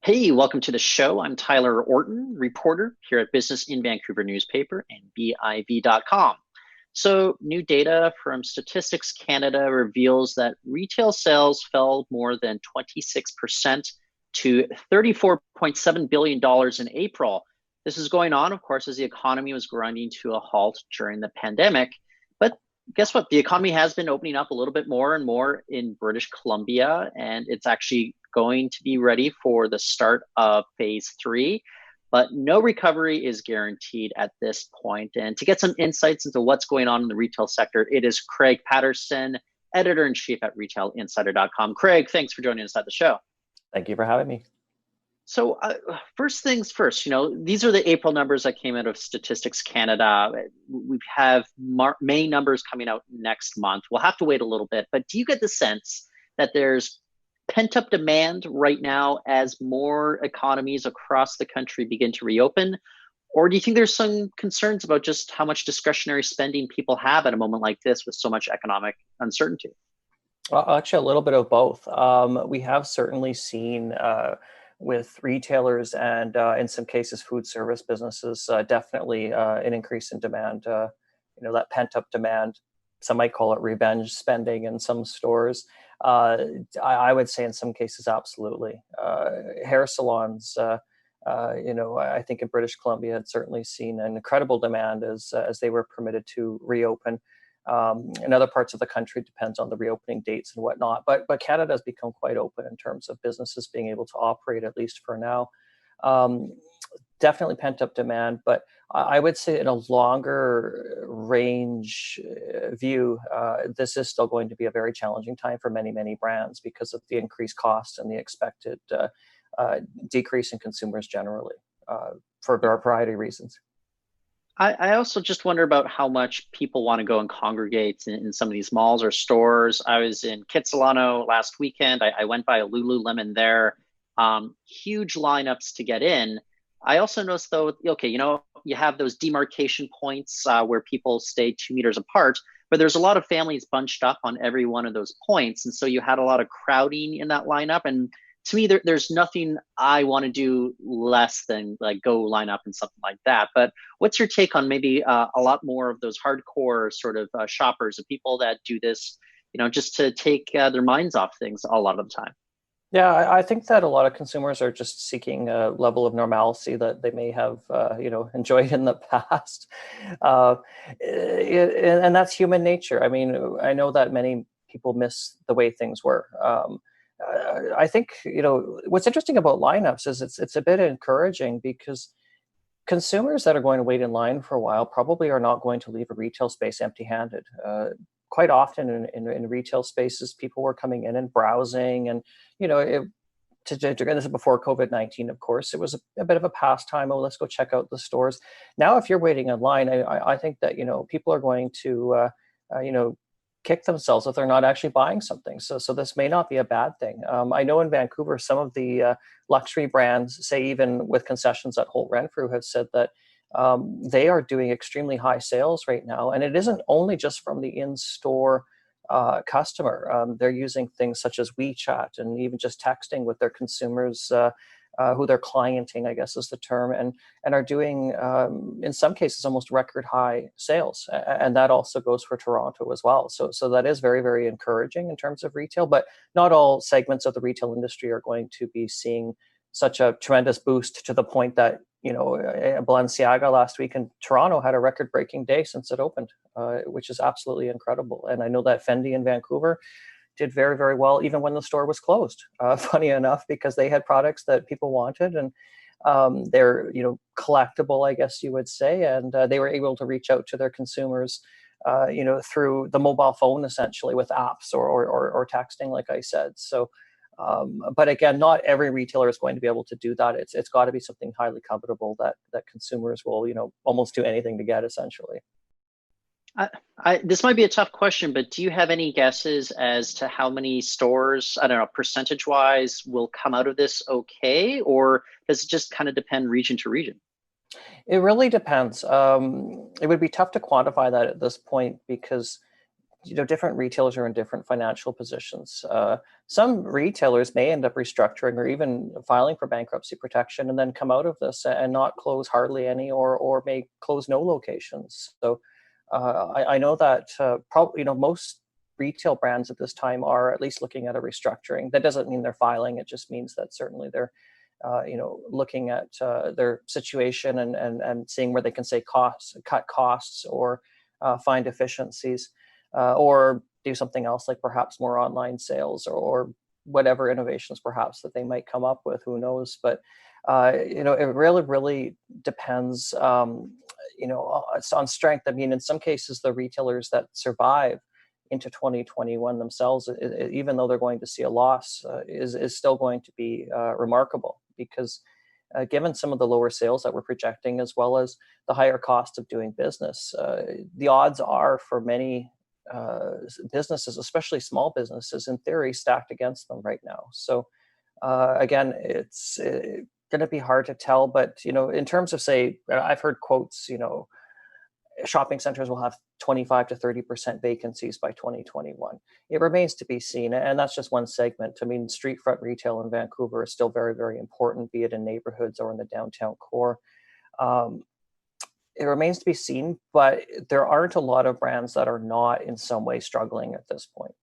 Hey, welcome to the show. I'm Tyler Orton, reporter here at Business in Vancouver newspaper and BIV.com. So, new data from Statistics Canada reveals that retail sales fell more than 26% to $34.7 billion in April. This is going on, of course, as the economy was grinding to a halt during the pandemic. But guess what? The economy has been opening up a little bit more and more in British Columbia, and it's actually going to be ready for the start of phase three. But no recovery is guaranteed at this point. And to get some insights into what's going on in the retail sector, it is Craig Patterson, editor in chief at retailinsider.com. Craig, thanks for joining us at the show. Thank you for having me. So, first things first, these are the April numbers that came out of Statistics Canada. We have May numbers coming out next month. We'll have to wait a little bit, but do you get the sense that there's pent-up demand right now as more economies across the country begin to reopen? Or do you think there's some concerns about just how much discretionary spending people have at a moment like this with so much economic uncertainty? Well, actually, a little bit of both. We have certainly seen with retailers and in some cases food service businesses definitely an increase in demand. That pent-up demand. Some might call it revenge spending in some stores. I would say in some cases, absolutely. Hair salons, I think in British Columbia had certainly seen an incredible demand as they were permitted to reopen. In other parts of the country, it depends on the reopening dates and whatnot. But Canada has become quite open in terms of businesses being able to operate, at least for now. Definitely pent up demand, but I would say in a longer range view, this is still going to be a very challenging time for many, many brands because of the increased cost and the expected decrease in consumers generally for a variety of reasons. I also just wonder about how much people want to go and congregate in some of these malls or stores. I was in Kitsilano last weekend. I went by a Lululemon there. Huge lineups to get in. I also noticed though, okay, you have those demarcation points where people stay 2 meters apart, but there's a lot of families bunched up on every one of those points. And so you had a lot of crowding in that lineup. And to me, there's nothing I want to do less than like go line up and something like that. But what's your take on maybe a lot more of those hardcore sort of shoppers, the people that do this, just to take their minds off things a lot of the time? Yeah, I think that a lot of consumers are just seeking a level of normalcy that they may have, enjoyed in the past, and that's human nature. I mean, I know that many people miss the way things were. I think what's interesting about lineups is it's a bit encouraging because consumers that are going to wait in line for a while probably are not going to leave a retail space empty-handed. Quite often in retail spaces, people were coming in and browsing, and this is before COVID-19, of course. It was a bit of a pastime. Oh, let's go check out the stores. Now, if you're waiting in line, I think that people are going to kick themselves if they're not actually buying something. So this may not be a bad thing. I know in Vancouver, some of the luxury brands, say even with concessions at Holt Renfrew, have said that they are doing extremely high sales right now. And it isn't only just from the in-store customer. They're using things such as WeChat and even just texting with their consumers, who they're clienting, I guess is the term, and are doing, in some cases, almost record high sales. And that also goes for Toronto as well. So that is very, very encouraging in terms of retail, but not all segments of the retail industry are going to be seeing such a tremendous boost to the point that, Balenciaga last week in Toronto had a record-breaking day since it opened, which is absolutely incredible. And I know that Fendi in Vancouver did very, very well, even when the store was closed, funny enough, because they had products that people wanted, and they're, collectible, I guess you would say. And they were able to reach out to their consumers, through the mobile phone, essentially with apps or texting, like I said. So, but again, not every retailer is going to be able to do that. It's got to be something highly covetable that consumers will, almost do anything to get, essentially. This might be a tough question, but do you have any guesses as to how many stores, I don't know, percentage wise, will come out of this okay? Or does it just kind of depend region to region? It really depends. It would be tough to quantify that at this point because different retailers are in different financial positions. Some retailers may end up restructuring or even filing for bankruptcy protection and then come out of this and not close hardly any, or may close no locations. So I know that probably most retail brands at this time are at least looking at a restructuring. That doesn't mean they're filing. It just means that certainly they're looking at their situation and seeing where they can cut costs, or find efficiencies, or do something else like perhaps more online sales, or whatever innovations perhaps that they might come up with. Who knows? But it really depends. It's on strength. I mean, in some cases, the retailers that survive into 2021 themselves, even though they're going to see a loss, is still going to be remarkable, because given some of the lower sales that we're projecting, as well as the higher cost of doing business, the odds are for many businesses, especially small businesses, in theory, stacked against them right now. So again, it's going to be hard to tell. But in terms of, say, I've heard quotes, shopping centers will have 25 to 30% vacancies by 2021. It remains to be seen. And that's just one segment. I mean, street front retail in Vancouver is still very, very important, be it in neighborhoods or in the downtown core. It remains to be seen, but there aren't a lot of brands that are not in some way struggling at this point.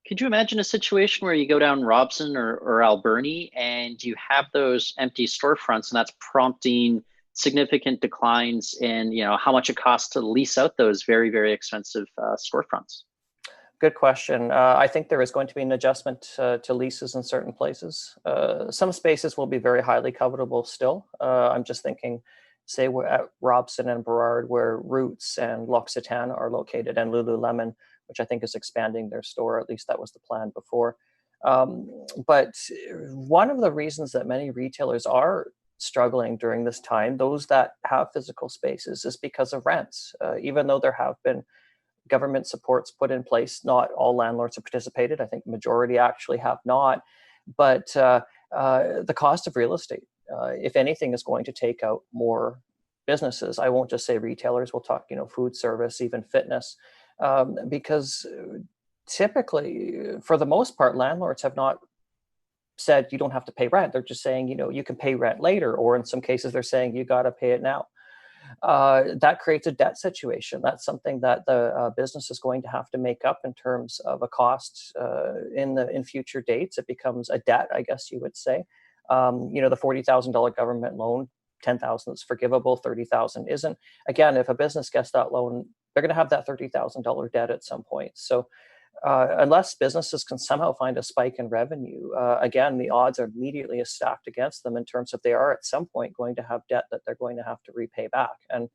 Could you imagine a situation where you go down Robson or Alberni and you have those empty storefronts, and that's prompting significant declines in how much it costs to lease out those very, very expensive storefronts? Good question. I think there is going to be an adjustment to leases in certain places. Some spaces will be very highly covetable still. I'm just thinking, say, we're at Robson and Burrard, where Roots and L'Occitane are located, and Lululemon, which I think is expanding their store. At least that was the plan before. But one of the reasons that many retailers are struggling during this time, those that have physical spaces, is because of rents. Even though there have been government supports put in place, not all landlords have participated. I think the majority actually have not. But the cost of real estate, if anything, is going to take out more businesses. I won't just say retailers. We'll talk, food service, even fitness, because typically, for the most part, landlords have not said you don't have to pay rent. They're just saying, you can pay rent later, or in some cases, they're saying you got to pay it now. That creates a debt situation. That's something that the business is going to have to make up in terms of a cost in future dates. It becomes a debt, I guess you would say. The $40,000 government loan, $10,000 is forgivable, $30,000 isn't. Again, if a business gets that loan, they're going to have that $30,000 debt at some point. So unless businesses can somehow find a spike in revenue, again, the odds are immediately stacked against them in terms of they are at some point going to have debt that they're going to have to repay back. And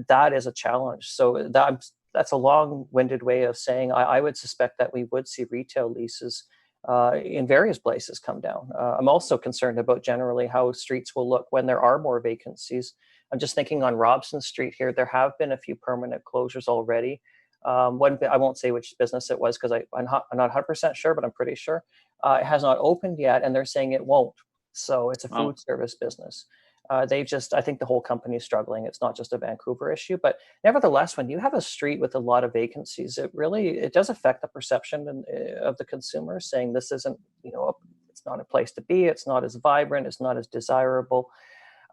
that is a challenge. So that's a long-winded way of saying I would suspect that we would see retail leases in various places come down. I'm also concerned about generally how streets will look when there are more vacancies. I'm just thinking on Robson Street here, there have been a few permanent closures already. One, I won't say which business it was because I'm not 100% sure, but I'm pretty sure it has not opened yet, and they're saying it won't. So it's a food service business. I think the whole company is struggling. It's not just a Vancouver issue, but nevertheless, when you have a street with a lot of vacancies, it does affect the perception of the consumer, saying this isn't, it's not a place to be. It's not as vibrant. It's not as desirable.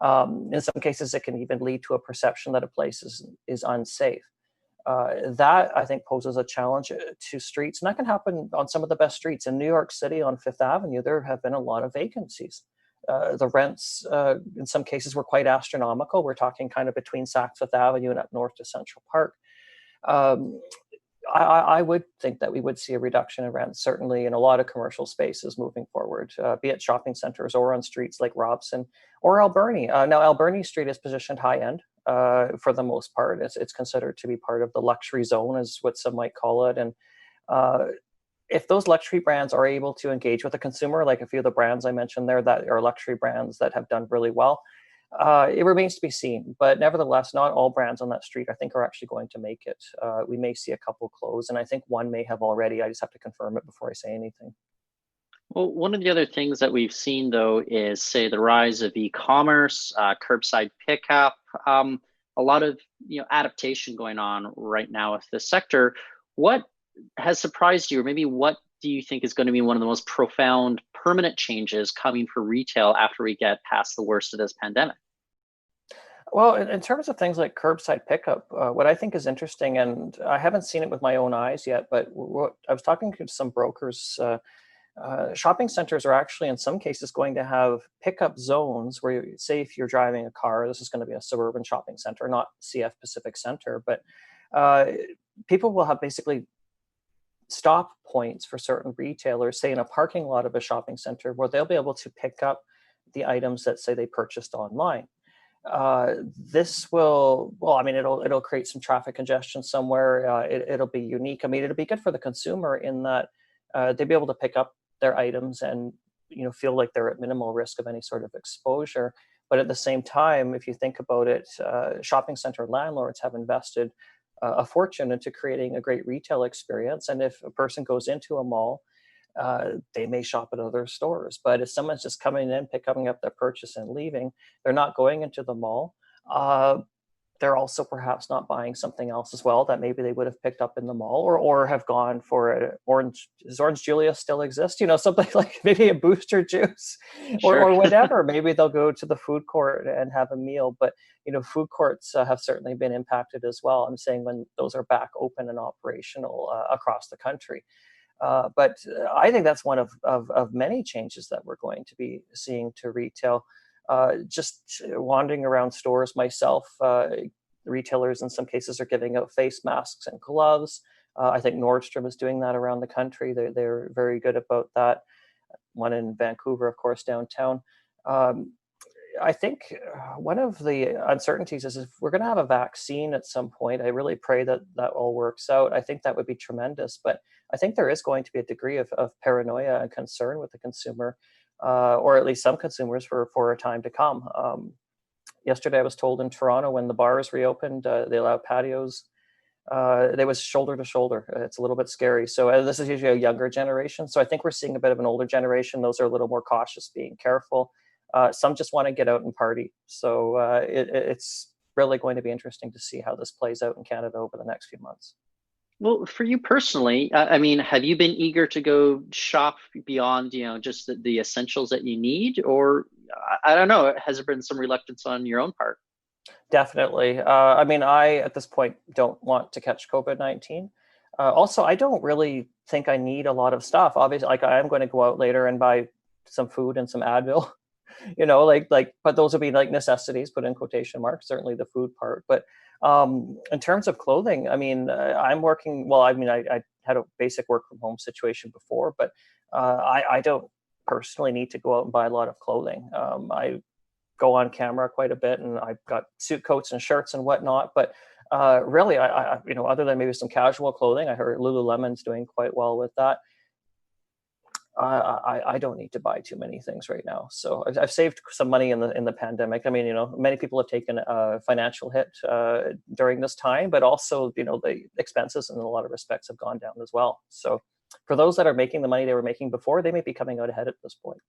In some cases, it can even lead to a perception that a place is unsafe. That, I think, poses a challenge to streets. And that can happen on some of the best streets. In New York City on Fifth Avenue, there have been a lot of vacancies. The rents, in some cases, were quite astronomical. We're talking kind of between Saks Fifth Avenue and up north to Central Park. I would think that we would see a reduction in rents, certainly in a lot of commercial spaces moving forward, be it shopping centers or on streets like Robson or Alberni. Now, Alberni Street is positioned high-end. For the most part, it's considered to be part of the luxury zone, is what some might call it. And if those luxury brands are able to engage with the consumer, like a few of the brands I mentioned there that are luxury brands that have done really well, it remains to be seen. But nevertheless, not all brands on that street, I think, are actually going to make it. We may see a couple close, and I think one may have already. I just have to confirm it before I say anything. Well, one of the other things that we've seen, though, is, say, the rise of e-commerce, curbside pickup, a lot of adaptation going on right now with the sector. What has surprised you, or maybe what do you think is going to be one of the most profound permanent changes coming for retail after we get past the worst of this pandemic? Well, in terms of things like curbside pickup, what I think is interesting, and I haven't seen it with my own eyes yet, but what I was talking to some brokers. Shopping centers are actually, in some cases, going to have pickup zones where, say, if you're driving a car, this is going to be a suburban shopping center, not CF Pacific Center, but uh, people will have basically stop points for certain retailers, say in a parking lot of a shopping center, where they'll be able to pick up the items that say they purchased online. This will, well, I mean, it'll create some traffic congestion somewhere. It'll be unique. I mean, it'll be good for the consumer in that they'll be able to pick up their items and feel like they're at minimal risk of any sort of exposure. But at the same time, if you think about it, shopping center landlords have invested a fortune into creating a great retail experience. And if a person goes into a mall, they may shop at other stores. But if someone's just coming in, picking up their purchase and leaving, they're not going into the mall. Uh, they're also perhaps not buying something else as well that maybe they would have picked up in the mall, or have gone for a orange. Does Orange Julius still exist? Something like maybe a booster juice, or Sure. whatever. Maybe they'll go to the food court and have a meal. But food courts have certainly been impacted as well. I'm saying when those are back open and operational across the country. But I think that's one of many changes that we're going to be seeing to retail. Just wandering around stores myself, retailers in some cases are giving out face masks and gloves. I think Nordstrom is doing that around the country. They're very good about that. One in Vancouver, of course, downtown. Um, I think one of the uncertainties is if we're going to have a vaccine at some point. I really pray that that all works out. I think that would be tremendous. But I think there is going to be a degree of paranoia and concern with the consumer, or at least some consumers for a time to come. Yesterday, I was told in Toronto when the bars reopened, they allowed patios. They was shoulder to shoulder. It's a little bit scary. So this is usually a younger generation. So I think we're seeing a bit of an older generation. Those are a little more cautious, being careful. Some just want to get out and party. So it's really going to be interesting to see how this plays out in Canada over the next few months. Well, for you personally, I mean, have you been eager to go shop beyond, just the essentials that you need, or I don't know, has there been some reluctance on your own part? Definitely. I mean, I at this point don't want to catch COVID-19. Also, I don't really think I need a lot of stuff. Obviously, like I am going to go out later and buy some food and some Advil. But those would be like necessities, put in quotation marks, certainly the food part. But in terms of clothing, I mean, I'm working, well, I mean, I had a basic work from home situation before, but I don't personally need to go out and buy a lot of clothing. I go on camera quite a bit, and I've got suit coats and shirts and whatnot. But really, other than maybe some casual clothing, I heard Lululemon's doing quite well with that. I don't need to buy too many things right now. So I've saved some money in the pandemic. I mean, many people have taken a financial hit during this time, but also, the expenses in a lot of respects have gone down as well. So for those that are making the money they were making before, they may be coming out ahead at this point.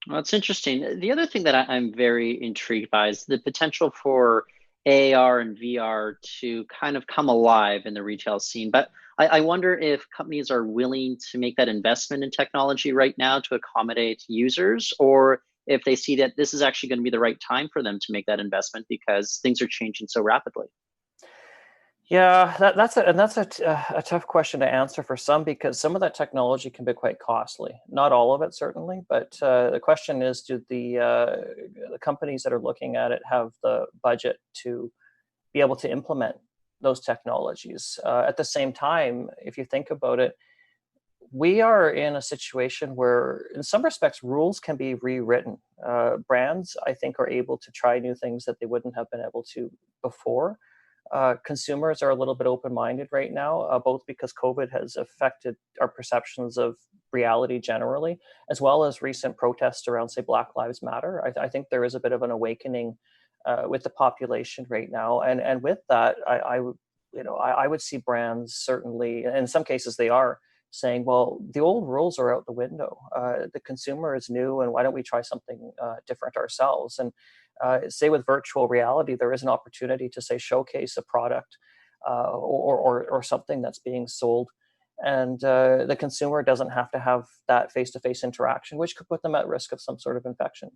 Well, it's interesting. The other thing that I'm very intrigued by is the potential for AR and VR to kind of come alive in the retail scene. But I wonder if companies are willing to make that investment in technology right now to accommodate users, or if they see that this is actually going to be the right time for them to make that investment because things are changing so rapidly. Yeah, that's a tough question to answer for some, because some of that technology can be quite costly. Not all of it, certainly, but the question is, do the companies that are looking at it have the budget to be able to implement those technologies? At the same time, if you think about it, we are in a situation where, in some respects, rules can be rewritten. Brands, I think, are able to try new things that they wouldn't have been able to before. Consumers are a little bit open-minded right now, both because COVID has affected our perceptions of reality generally, as well as recent protests around, say, Black Lives Matter. I think there is a bit of an awakening with the population right now, and with that, I would see brands, certainly, in some cases they are saying, well, the old rules are out the window. The consumer is new, and why don't we try something different ourselves? And say with virtual reality, there is an opportunity to, say, showcase a product or something that's being sold. And the consumer doesn't have to have that face-to-face interaction, which could put them at risk of some sort of infection.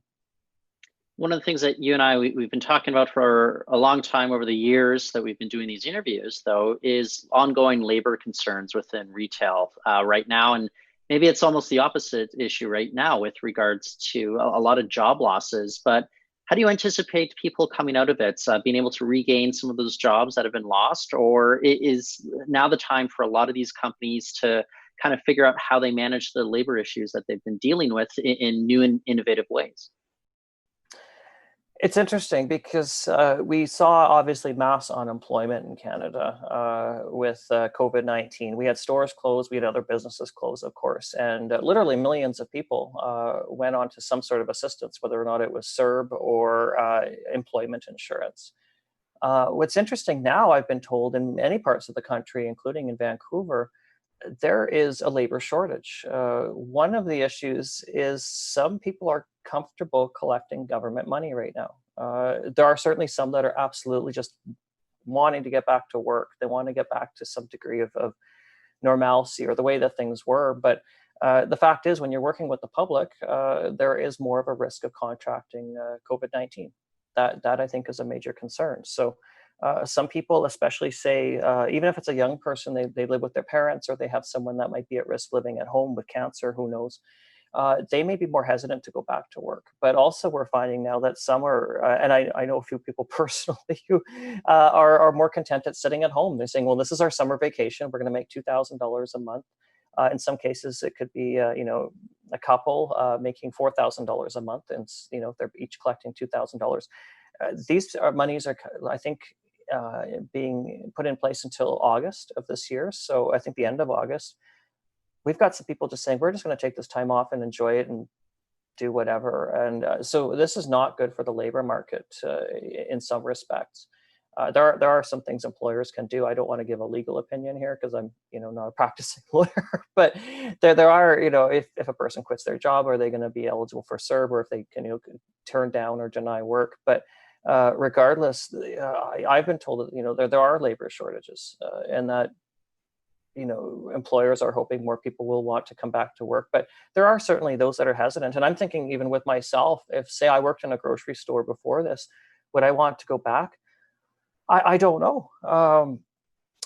One of the things that you and we've been talking about for a long time over the years that we've been doing these interviews, though, is ongoing labor concerns within retail right now. And maybe it's almost the opposite issue right now with regards to a lot of job losses. But how do you anticipate people coming out of it, being able to regain some of those jobs that have been lost? Or is now the time for a lot of these companies to kind of figure out how they manage the labor issues that they've been dealing with in new and innovative ways? It's interesting because we saw obviously mass unemployment in Canada with COVID-19. We had stores closed, we had other businesses closed, of course, and literally millions of people went on to some sort of assistance, whether or not it was CERB or employment insurance. What's interesting now, I've been told in many parts of the country, including in Vancouver, there is a labor shortage. One of the issues is some people are comfortable collecting government money right now. There are certainly some that are absolutely just wanting to get back to work. They want to get back to some degree of normalcy or the way that things were. But the fact is, when you're working with the public, there is more of a risk of contracting COVID-19. That I think is a major concern. So some people, especially say, even if it's a young person, they live with their parents or they have someone that might be at risk living at home with cancer, who knows, they may be more hesitant to go back to work. But also we're finding now that some are, and I know a few people personally who are more content at sitting at home. They're saying, well, this is our summer vacation. We're going to make $2,000 a month. In some cases, it could be, a couple making $4,000 a month, and they're each collecting $2,000. These monies are, I think, being put in place until August of this year. So I think the end of August, we've got some people just saying, we're just going to take this time off and enjoy it and do whatever. And so this is not good for the labor market in some respects. There are some things employers can do. I don't want to give a legal opinion here because I'm not a practicing lawyer, but there are, if a person quits their job, are they going to be eligible for CERB, or if they can turn down or deny work? But regardless, I've been told that there are labor shortages, and that employers are hoping more people will want to come back to work. But there are certainly those that are hesitant, and I'm thinking even with myself, if say I worked in a grocery store before this, would I want to go back? I don't know.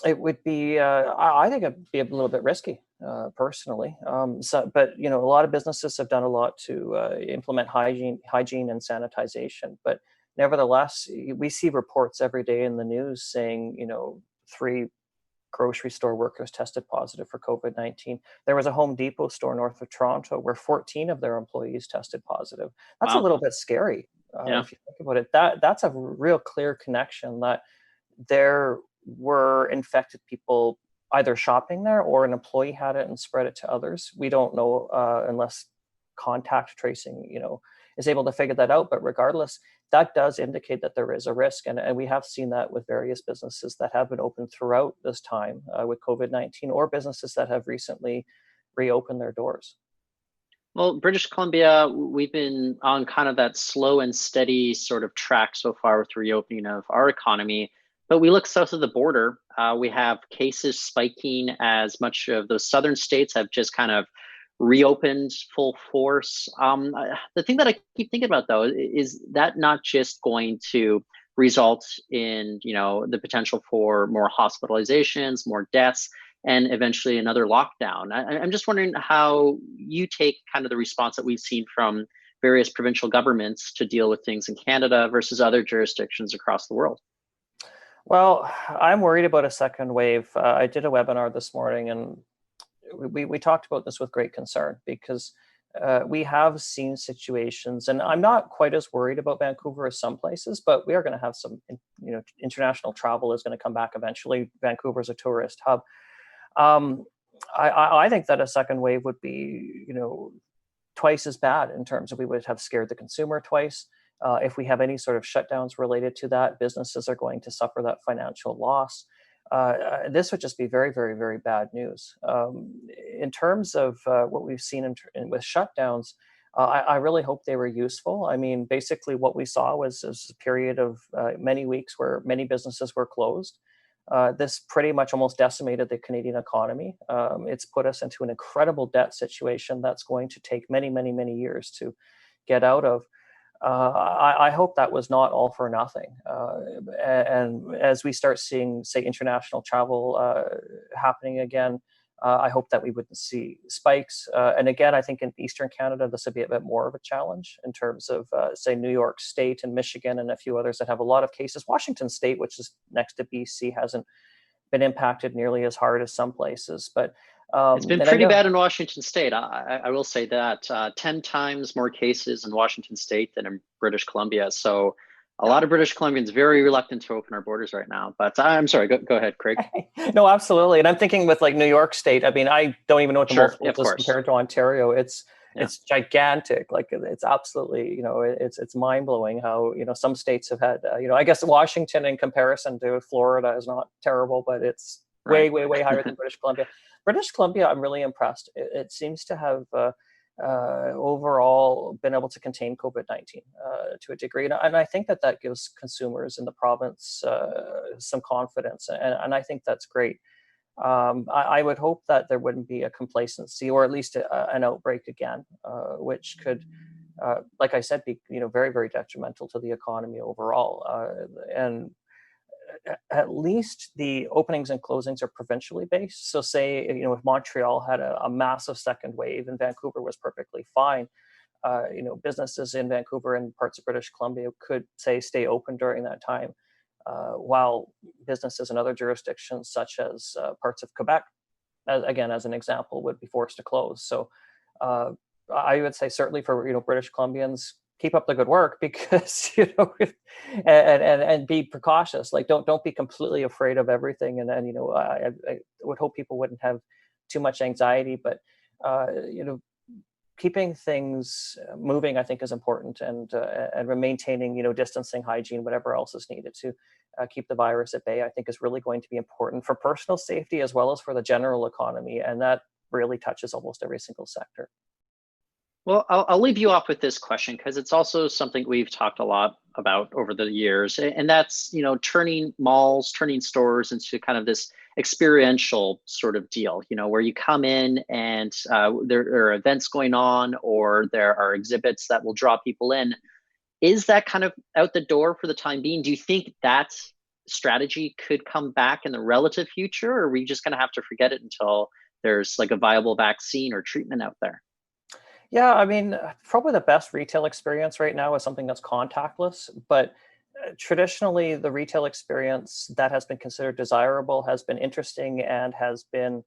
It would be, I think it'd be a little bit risky, personally. But a lot of businesses have done a lot to implement hygiene and sanitization. But nevertheless, we see reports every day in the news saying, 3 grocery store workers tested positive for COVID-19. There was a Home Depot store north of Toronto where 14 of their employees tested positive. That's a Wow. little bit scary. Yeah. If you think about it, that's a real clear connection that there were infected people either shopping there, or an employee had it and spread it to others. We don't know unless contact tracing, is able to figure that out. But regardless, that does indicate that there is a risk. And we have seen that with various businesses that have been open throughout this time with COVID-19, or businesses that have recently reopened their doors. Well, British Columbia, we've been on kind of that slow and steady sort of track so far with the reopening of our economy. But we look south of the border, we have cases spiking as much of those southern states have just kind of reopened full force. The thing that I keep thinking about, though, is that not just going to result in the potential for more hospitalizations, more deaths, and eventually another lockdown. I'm just wondering how you take kind of the response that we've seen from various provincial governments to deal with things in Canada versus other jurisdictions across the world. Well, I'm worried about a second wave. I did a webinar this morning, and we talked about this with great concern, because we have seen situations, and I'm not quite as worried about Vancouver as some places, but we are going to have some, international travel is going to come back eventually. Vancouver is a tourist hub. I think that a second wave would be, twice as bad in terms of we would have scared the consumer twice. If we have any sort of shutdowns related to that, businesses are going to suffer that financial loss. This would just be very, very, very bad news. In terms of what we've seen with shutdowns, I really hope they were useful. I mean, basically what we saw was a period of many weeks where many businesses were closed. This pretty much almost decimated the Canadian economy. It's put us into an incredible debt situation that's going to take many, many, many years to get out of. I hope that was not all for nothing. And as we start seeing, say, international travel happening again, I hope that we wouldn't see spikes. And again, I think in Eastern Canada, this would be a bit more of a challenge in terms of, say, New York State and Michigan and a few others that have a lot of cases. Washington State, which is next to BC, hasn't been impacted nearly as hard as some places. But It's been and I pretty know, bad in Washington State. I will say that 10 times more cases in Washington State than in British Columbia. So a yeah. lot of British Columbians very reluctant to open our borders right now. But I'm sorry, go ahead, Craig. No, absolutely. And I'm thinking with like New York State, I mean, I don't even know what the Sure, multiple of is course. compared to Ontario. Yeah. It's gigantic. Like it's absolutely, it's mind blowing how, some states have had, I guess Washington in comparison to Florida is not terrible, but it's Right. way, way, way higher than British Columbia. British Columbia, I'm really impressed. It seems to have overall been able to contain COVID-19 to a degree. And I think that gives consumers in the province some confidence. And I think that's great. I would hope that there wouldn't be a complacency or at least an outbreak again, which could, like I said, be very, very detrimental to the economy overall. And at least the openings and closings are provincially based. So say, if Montreal had a massive second wave and Vancouver was perfectly fine, businesses in Vancouver and parts of British Columbia could say stay open during that time, while businesses in other jurisdictions, such as parts of Quebec, again, as an example, would be forced to close. So I would say certainly for, British Columbians, keep up the good work because, and be precautious. Like don't be completely afraid of everything. And I would hope people wouldn't have too much anxiety, but, keeping things moving, I think, is important, and maintaining, distancing, hygiene, whatever else is needed to keep the virus at bay, I think, is really going to be important for personal safety as well as for the general economy, and that really touches almost every single sector. Well, I'll leave you off with this question because it's also something we've talked a lot about over the years, and that's turning malls, turning stores into kind of this experiential sort of deal. Where you come in and there are events going on, or there are exhibits that will draw people in. Is that kind of out the door for the time being? Do you think that strategy could come back in the relative future, or are we just going to have to forget it until there's like a viable vaccine or treatment out there? Yeah, I mean, probably the best retail experience right now is something that's contactless, but traditionally the retail experience that has been considered desirable has been interesting and has been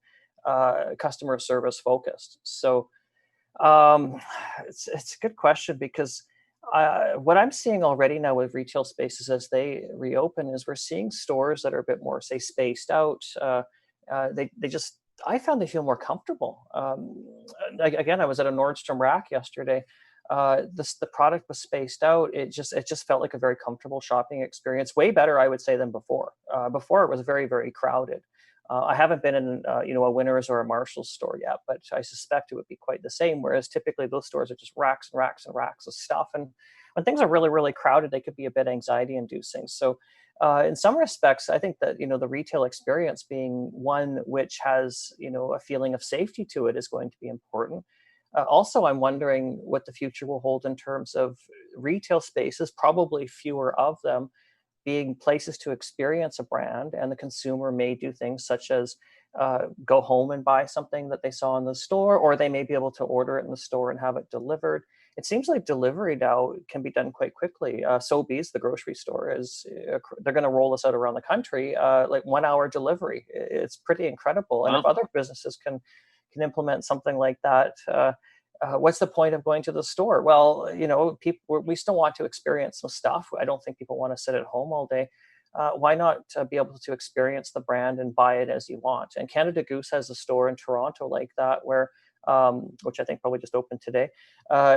customer service focused. So it's a good question because what I'm seeing already now with retail spaces as they reopen is we're seeing stores that are a bit more, say, spaced out. They just I found they feel more comfortable. Again, I was at a Nordstrom Rack yesterday. The product was spaced out. It just felt like a very comfortable shopping experience. Way better, I would say, than before. Before it was very, very crowded. I haven't been in a Winners or a Marshalls store yet, but I suspect it would be quite the same. Whereas typically those stores are just racks and racks and racks of stuff, and when things are really, really crowded, they could be a bit anxiety inducing. So in some respects, I think that the retail experience being one which has a feeling of safety to it is going to be important. Also, I'm wondering what the future will hold in terms of retail spaces, probably fewer of them, being places to experience a brand, and the consumer may do things such as go home and buy something that they saw in the store, or they may be able to order it in the store and have it delivered. It seems like delivery now can be done quite quickly. Sobeys, the grocery store, they're going to roll this out around the country, like 1 hour delivery. It's pretty incredible. And if Wow. other businesses can implement something like that, what's the point of going to the store? Well, people, we still want to experience some stuff. I don't think people want to sit at home all day. Why not be able to experience the brand and buy it as you want? And Canada Goose has a store in Toronto like that, where which I think probably just opened today,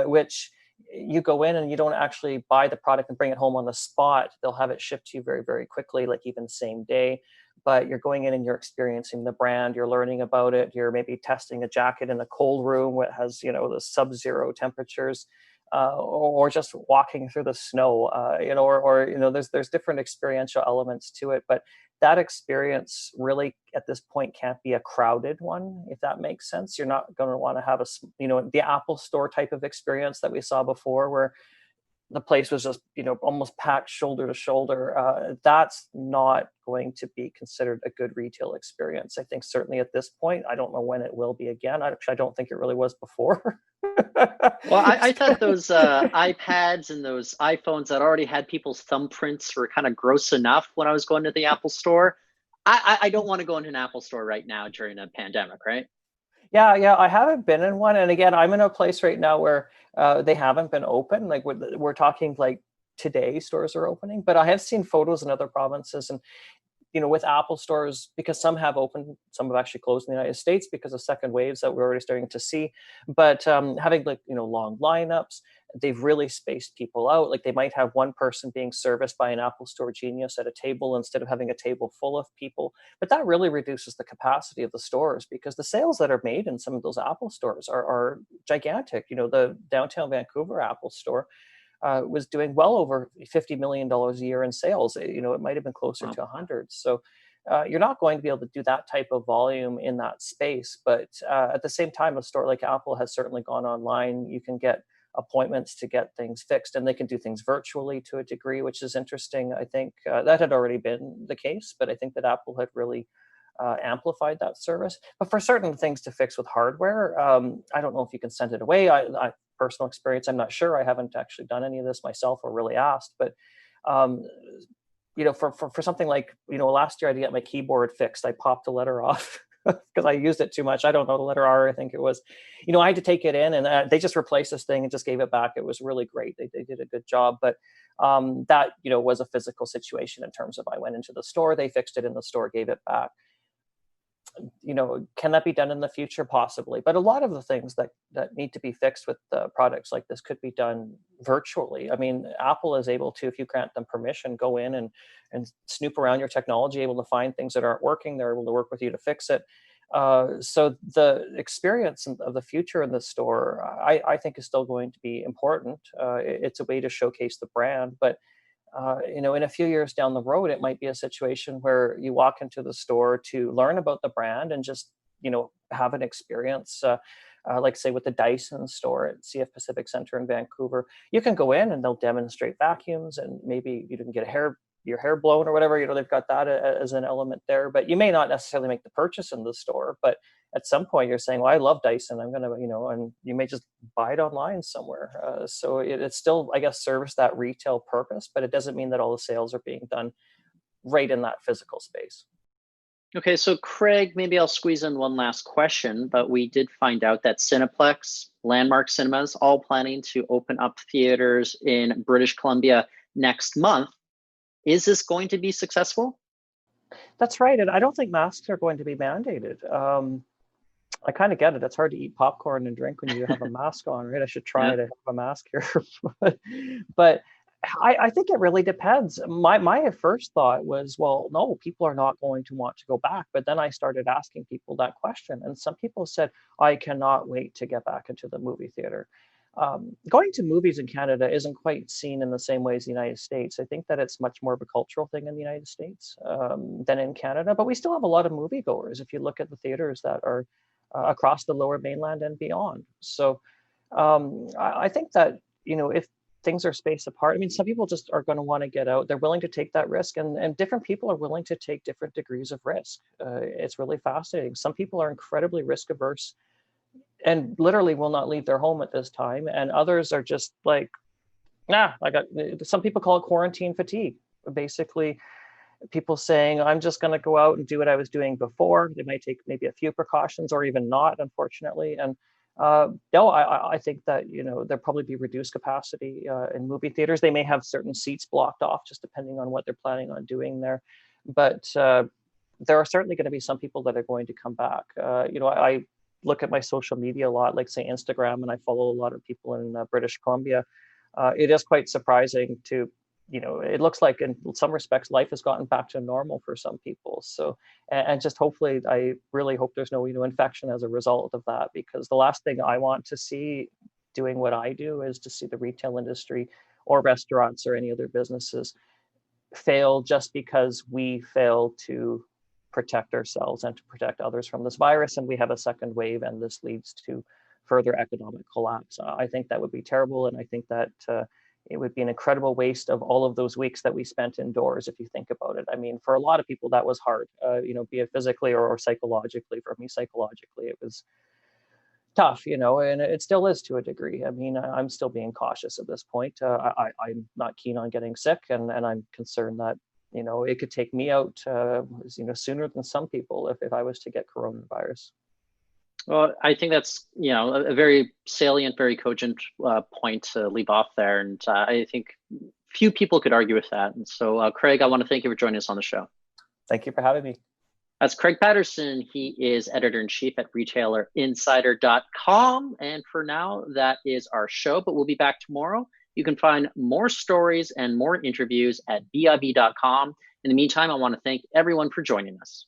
which you go in and you don't actually buy the product and bring it home on the spot. They'll have it shipped to you very, very quickly, like even same day. But you're going in and you're experiencing the brand, you're learning about it, you're maybe testing a jacket in a cold room that has, the sub-zero temperatures, or just walking through the snow, there's different experiential elements to it. But that experience really at this point can't be a crowded one, if that makes sense. You're not going to want to have the Apple Store type of experience that we saw before, where the place was just almost packed shoulder to shoulder. That's not going to be considered a good retail experience, I think. Certainly at this point, I don't know when it will be again. I don't think it really was before. Well, I thought those iPads and those iPhones that already had people's thumbprints were kind of gross enough when I was going to the Apple Store. I don't want to go into an Apple Store right now during a pandemic, right? Yeah, I haven't been in one, and again, I'm in a place right now where they haven't been open. Like we're talking like today, stores are opening, but I have seen photos in other provinces, and with Apple stores, because some have opened, some have actually closed in the United States because of second waves that we're already starting to see. But having long lineups, they've really spaced people out. Like they might have one person being serviced by an Apple Store genius at a table instead of having a table full of people. But that really reduces the capacity of the stores, because the sales that are made in some of those Apple stores are gigantic. The downtown Vancouver Apple Store was doing well over $50 million a year in sales. It might have been closer Wow. to 100. So you're not going to be able to do that type of volume in that space. But at the same time, a store like Apple has certainly gone online. You can get appointments to get things fixed, and they can do things virtually to a degree, which is interesting. I think that had already been the case, but I think that Apple had really amplified that service. But for certain things to fix with hardware, I don't know if you can send it away. I personal experience, I'm not sure. I haven't actually done any of this myself or really asked, but um, for something like last year I had to get my keyboard fixed. I popped a letter off because I used it too much. I don't know, the letter R, I think it was. I had to take it in, and they just replaced this thing and just gave it back. It was really great. They did a good job, but that was a physical situation in terms of I went into the store, they fixed it in the store, gave it back. Can that be done in the future? Possibly, but a lot of the things that need to be fixed with products like this could be done virtually. I mean, Apple is able to, if you grant them permission, go in and snoop around your technology, able to find things that aren't working. They're able to work with you to fix it. So the experience of the future in the store, I think, is still going to be important. It's a way to showcase the brand, but in a few years down the road, it might be a situation where you walk into the store to learn about the brand and just, have an experience. Like say with the Dyson store at CF Pacific Center in Vancouver, you can go in and they'll demonstrate vacuums, and maybe you can get your hair blown or whatever. They've got that as an element there, but you may not necessarily make the purchase in the store. But at some point you're saying, well, I love Dyson, I'm going to, and you may just buy it online somewhere. So it's still, I guess, serves that retail purpose, but it doesn't mean that all the sales are being done right in that physical space. Okay, so Craig, maybe I'll squeeze in one last question, but we did find out that Cineplex, Landmark Cinemas, all planning to open up theaters in British Columbia next month. Is this going to be successful? That's right. And I don't think masks are going to be mandated. I kind of get it. It's hard to eat popcorn and drink when you have a mask on, right? I should try Yeah. to have a mask here. but I think it really depends. My first thought was, well, no, people are not going to want to go back. But then I started asking people that question. And some people said, I cannot wait to get back into the movie theater. Going to movies in Canada isn't quite seen in the same way as the United States. I think that it's much more of a cultural thing in the United States than in Canada. But we still have a lot of moviegoers if you look at the theaters that are across the Lower Mainland and beyond. So I think that if things are spaced apart, I mean, some people just are going to want to get out. They're willing to take that risk, and different people are willing to take different degrees of risk. It's really fascinating. Some people are incredibly risk averse and literally will not leave their home at this time, and others are just like, nah. Some people call it quarantine fatigue. Basically, people saying, I'm just going to go out and do what I was doing before. They might take maybe a few precautions or even not, unfortunately. And no, I think that, there'll probably be reduced capacity in movie theaters. They may have certain seats blocked off just depending on what they're planning on doing there. But there are certainly going to be some people that are going to come back. I look at my social media a lot, like say Instagram, and I follow a lot of people in British Columbia. It is quite surprising to it looks like in some respects life has gotten back to normal for some people. So, and just hopefully, I really hope there's no infection as a result of that, because the last thing I want to see doing what I do is to see the retail industry or restaurants or any other businesses fail just because we fail to protect ourselves and to protect others from this virus, and we have a second wave, and this leads to further economic collapse. I think that would be terrible, and I think that it would be an incredible waste of all of those weeks that we spent indoors, if you think about it. I mean, for a lot of people, that was hard, be it physically or psychologically. For me, psychologically, it was tough, and it still is to a degree. I mean, I'm still being cautious at this point. I'm not keen on getting sick, and I'm concerned that it could take me out, sooner than some people if I was to get coronavirus. Well, I think that's a very salient, very cogent point to leave off there, and I think few people could argue with that. And so, Craig, I want to thank you for joining us on the show. Thank you for having me. That's Craig Patterson. He is editor-in-chief at retailerinsider.com. And for now, that is our show, but we'll be back tomorrow. You can find more stories and more interviews at biv.com. In the meantime, I want to thank everyone for joining us.